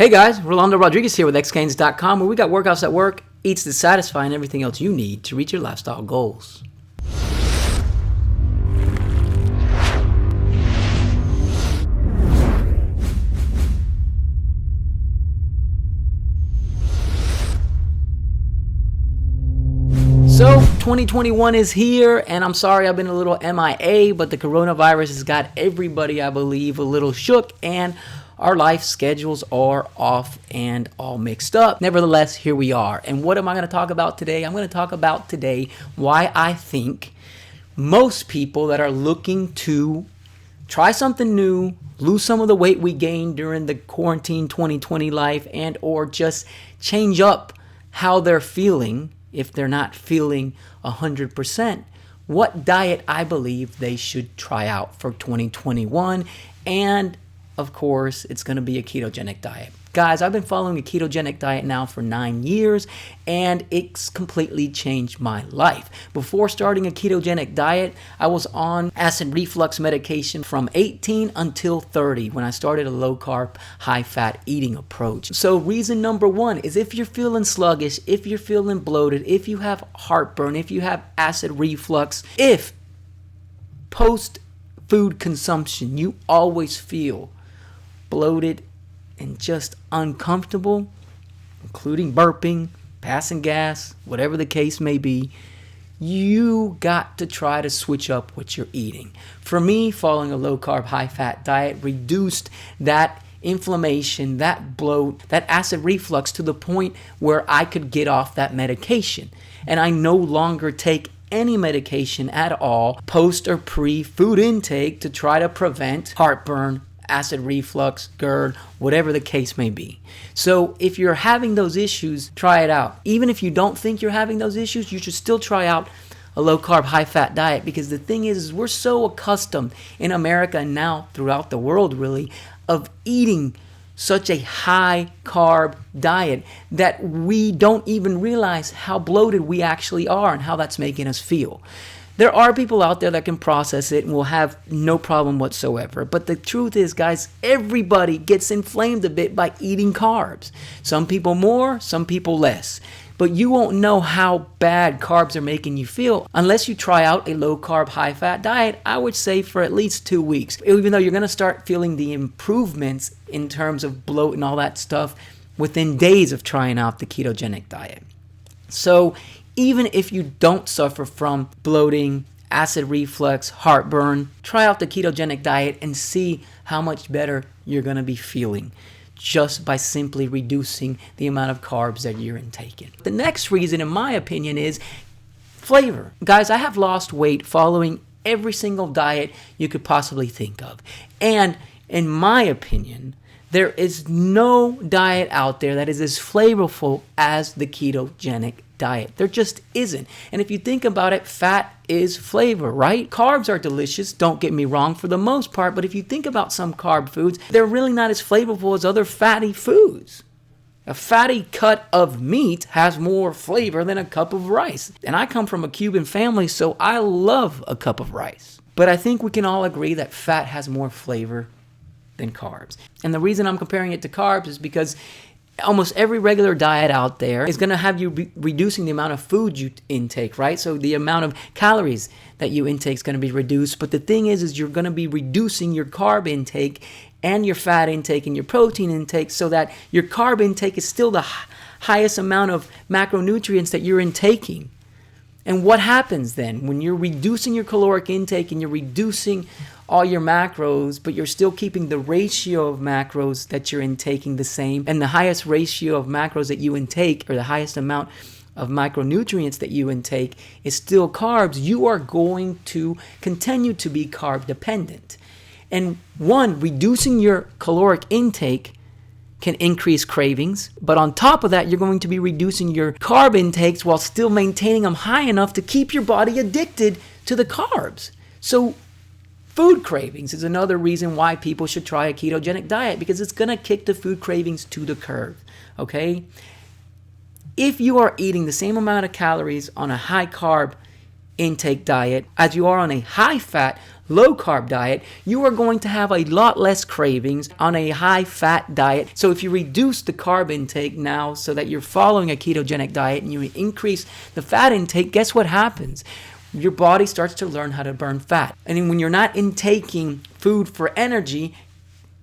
Hey guys, Rolando Rodriguez here with xgains.com, where we got workouts that work, eats that satisfy, and everything else you need to reach your lifestyle goals. So 2021 is here, and I'm sorry I've been a little MIA, but the coronavirus has got everybody, I believe, a little shook, and our life schedules are off and all mixed up. Nevertheless, here we are. And what am I going to talk about today? I'm going to talk about today why I think most people that are looking to try something new, lose some of the weight we gained during the quarantine 2020 life, and or just change up how they're feeling if they're not feeling 100%, what diet I believe they should try out for 2021. And of course, it's going to be a ketogenic diet. Guys, I've been following a ketogenic diet now for 9 years, and it's completely changed my life. Before starting a ketogenic diet, I was on acid reflux medication from 18 until 30 when I started a low-carb, high-fat eating approach. So reason number one is if you're feeling sluggish, if you're feeling bloated, if you have heartburn, if you have acid reflux, if post-food consumption you always feel bloated and just uncomfortable, including burping, passing gas, whatever the case may be, you got to try to switch up what you're eating. For me, following a low-carb, high-fat diet reduced that inflammation, that bloat, that acid reflux to the point where I could get off that medication. And I no longer take any medication at all, post or pre-food intake, to try to prevent heartburn, acid reflux, GERD, whatever the case may be. So if you're having those issues, try it out. Even if you don't think you're having those issues, you should still try out a low-carb, high-fat diet, because the thing is we're so accustomed in America and now throughout the world really of eating such a high-carb diet that we don't even realize how bloated we actually are and how that's making us feel. There are people out there that can process it and will have no problem whatsoever. But the truth is, guys, everybody gets inflamed a bit by eating carbs. Some people more, some people less. But you won't know how bad carbs are making you feel unless you try out a low-carb, high-fat diet, I would say for at least 2 weeks. Even though you're going to start feeling the improvements in terms of bloat and all that stuff within days of trying out the ketogenic diet. So even if you don't suffer from bloating, acid reflux, heartburn, try out the ketogenic diet and see how much better you're going to be feeling just by simply reducing the amount of carbs that you're intaking. The next reason, in my opinion, is flavor. Guys, I have lost weight following every single diet you could possibly think of. And in my opinion, there is no diet out there that is as flavorful as the ketogenic diet. There just isn't. And if you think about it, fat is flavor, right? Carbs are delicious, don't get me wrong, for the most part, but if you think about some carb foods, they're really not as flavorful as other fatty foods. A fatty cut of meat has more flavor than a cup of rice. And I come from a Cuban family, so I love a cup of rice. But I think we can all agree that fat has more flavor than carbs. And the reason I'm comparing it to carbs is because almost every regular diet out there is going to have you reducing the amount of food you intake, right? So the amount of calories that you intake is going to be reduced. But the thing is you're going to be reducing your carb intake and your fat intake and your protein intake so that your carb intake is still the highest amount of macronutrients that you're intaking. And what happens then when you're reducing your caloric intake and you're reducing all your macros, but you're still keeping the ratio of macros that you're intaking the same, and the highest ratio of macros that you intake, or the highest amount of micronutrients that you intake, is still carbs, you are going to continue to be carb dependent. And one, reducing your caloric intake can increase cravings, but on top of that, you're going to be reducing your carb intakes while still maintaining them high enough to keep your body addicted to the carbs. So food cravings is another reason why people should try a ketogenic diet, because it's going to kick the food cravings to the curb, okay? If you are eating the same amount of calories on a high carb intake diet as you are on a high fat, low carb diet, you are going to have a lot less cravings on a high fat diet. So if you reduce the carb intake now so that you're following a ketogenic diet and you increase the fat intake, guess what happens? Your body starts to learn how to burn fat. And then when you're not intaking food for energy,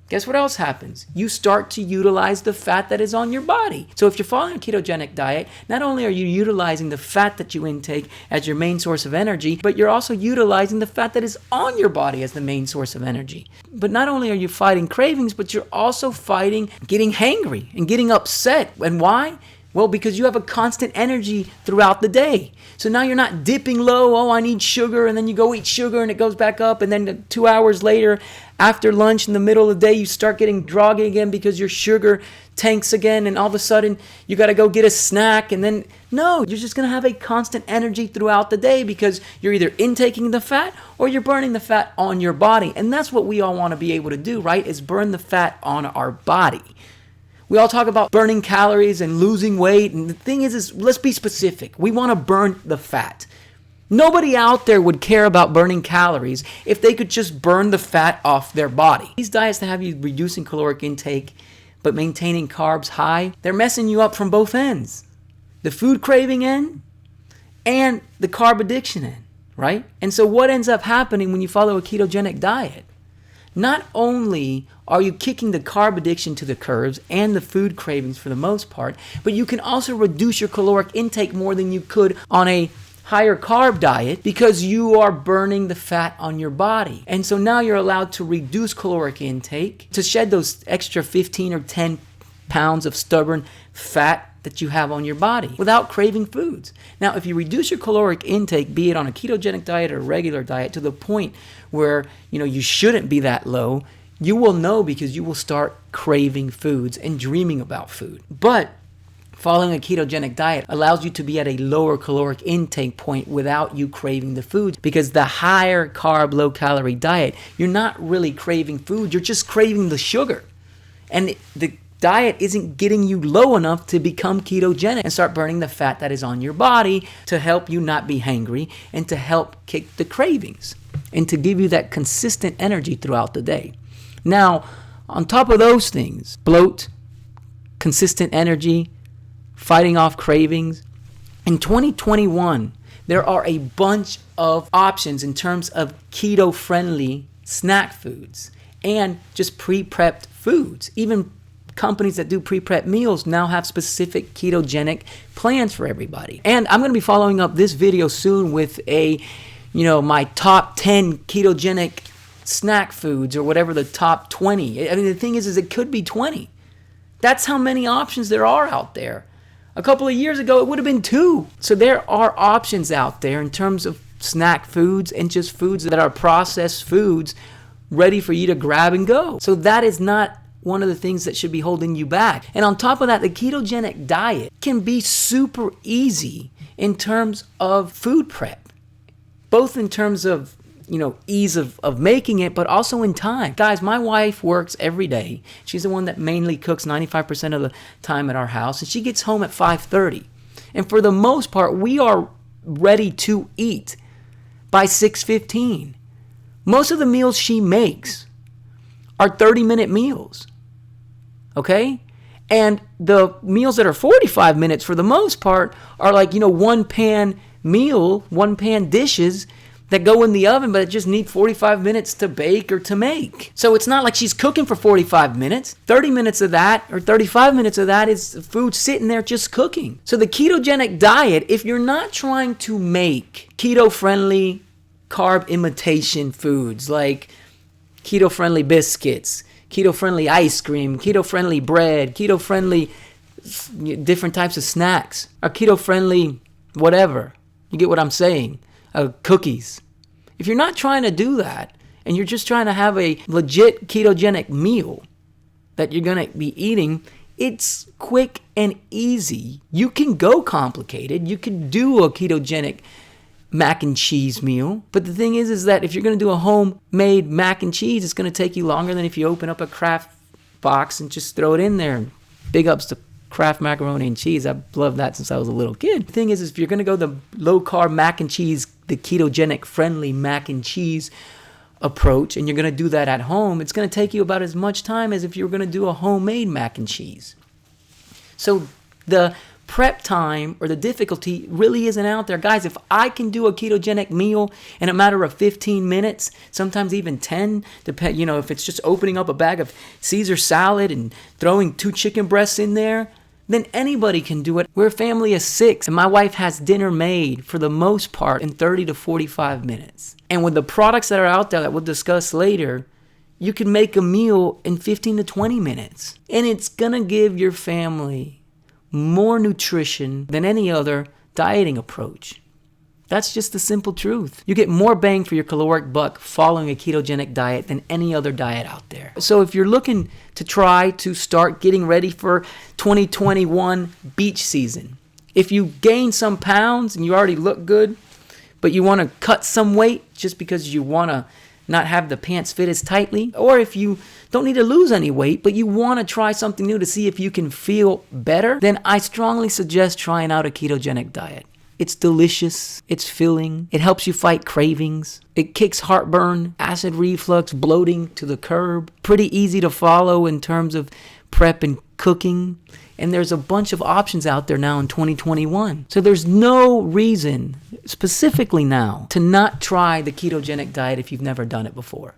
guess what else happens? You start to utilize the fat that is on your body. So if you're following a ketogenic diet, not only are you utilizing the fat that you intake as your main source of energy, but you're also utilizing the fat that is on your body as the main source of energy. But not only are you fighting cravings, but you're also fighting getting hangry and getting upset. And why? Well, because you have a constant energy throughout the day. So now you're not dipping low, oh, I need sugar, and then you go eat sugar and it goes back up, and then 2 hours later, after lunch in the middle of the day, you start getting groggy again because your sugar tanks again, and all of a sudden, you got to go get a snack, and then, no, you're just going to have a constant energy throughout the day because you're either intaking the fat or you're burning the fat on your body. And that's what we all want to be able to do, right, is burn the fat on our body. We all talk about burning calories and losing weight. And the thing is let's be specific. We want to burn the fat. Nobody out there would care about burning calories if they could just burn the fat off their body. These diets that have you reducing caloric intake but maintaining carbs high, they're messing you up from both ends. The food craving end and the carb addiction end, right? And so what ends up happening when you follow a ketogenic diet? Not only are you kicking the carb addiction to the curves and the food cravings for the most part, but you can also reduce your caloric intake more than you could on a higher carb diet because you are burning the fat on your body. And so now you're allowed to reduce caloric intake to shed those extra 15 or 10 pounds of stubborn fat that you have on your body without craving foods. Now, if you reduce your caloric intake, be it on a ketogenic diet or a regular diet, to the point where you shouldn't be that low, you will know because you will start craving foods and dreaming about food. But following a ketogenic diet allows you to be at a lower caloric intake point without you craving the foods, because the higher carb, low calorie diet, you're not really craving food, you're just craving the sugar. And the diet isn't getting you low enough to become ketogenic and start burning the fat that is on your body to help you not be hangry and to help kick the cravings and to give you that consistent energy throughout the day. Now, on top of those things, bloat, consistent energy, fighting off cravings, in 2021, there are a bunch of options in terms of keto-friendly snack foods and just pre-prepped foods. Even companies that do pre-prep meals now have specific ketogenic plans for everybody. And I'm going to be following up this video soon with my top 10 ketogenic snack foods, or whatever the top 20. I mean, the thing is it could be 20. That's how many options there are out there. A couple of years ago, it would have been 2. So there are options out there in terms of snack foods and just foods that are processed foods ready for you to grab and go. So that is not one of the things that should be holding you back. And on top of that, the ketogenic diet can be super easy in terms of food prep, both in terms of ease of making it, but also in time. Guys, my wife works every day. She's the one that mainly cooks 95% of the time at our house, and she gets home at 5:30. And for the most part, we are ready to eat by 6:15. Most of the meals she makes are 30-minute meals, okay? And the meals that are 45 minutes, for the most part, are like, one-pan meal, one-pan dishes that go in the oven, but it just need 45 minutes to bake or to make. So it's not like she's cooking for 45 minutes. 30 minutes of that or 35 minutes of that is food sitting there just cooking. So the ketogenic diet, if you're not trying to make keto-friendly carb imitation foods like keto-friendly biscuits, keto-friendly ice cream, keto-friendly bread, keto-friendly different types of snacks, or keto-friendly whatever, you get what I'm saying, cookies. If you're not trying to do that, and you're just trying to have a legit ketogenic meal that you're going to be eating, it's quick and easy. You can go complicated. You can do a ketogenic mac and cheese meal. But the thing is that if you're going to do a homemade mac and cheese, it's going to take you longer than if you open up a Kraft box and just throw it in there. Big ups to Kraft macaroni and cheese. I've loved that since I was a little kid. The thing is if you're going to go the low carb mac and cheese, the ketogenic friendly mac and cheese approach and you're going to do that at home, it's going to take you about as much time as if you were going to do a homemade mac and cheese. So the prep time or the difficulty really isn't out there. Guys, if I can do a ketogenic meal in a matter of 15 minutes, sometimes even 10, if it's just opening up a bag of Caesar salad and throwing 2 chicken breasts in there, then anybody can do it. We're a family of 6, and my wife has dinner made for the most part in 30 to 45 minutes. And with the products that are out there that we'll discuss later, you can make a meal in 15 to 20 minutes. And it's gonna give your family more nutrition than any other dieting approach. That's just the simple truth. You get more bang for your caloric buck following a ketogenic diet than any other diet out there. So if you're looking to try to start getting ready for 2021 beach season, if you gain some pounds and you already look good, but you want to cut some weight just because you want to not have the pants fit as tightly, or if you don't need to lose any weight, but you want to try something new to see if you can feel better, then I strongly suggest trying out a ketogenic diet. It's delicious, it's filling, it helps you fight cravings, it kicks heartburn, acid reflux, bloating to the curb. Pretty easy to follow in terms of prep and cooking. And there's a bunch of options out there now in 2021. So there's no reason, specifically now, to not try the ketogenic diet if you've never done it before.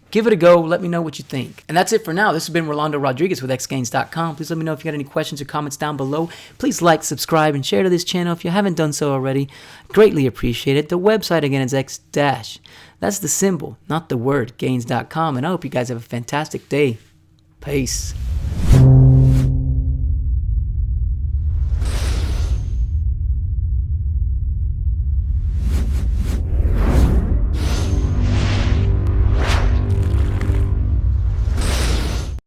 Give it a go. Let me know what you think. And that's it for now. This has been Rolando Rodriguez with xgains.com. Please let me know if you got any questions or comments down below. Please like, subscribe, and share to this channel if you haven't done so already. Greatly appreciate it. The website again is x-. That's the symbol, not the word, gains.com. And I hope you guys have a fantastic day. Peace.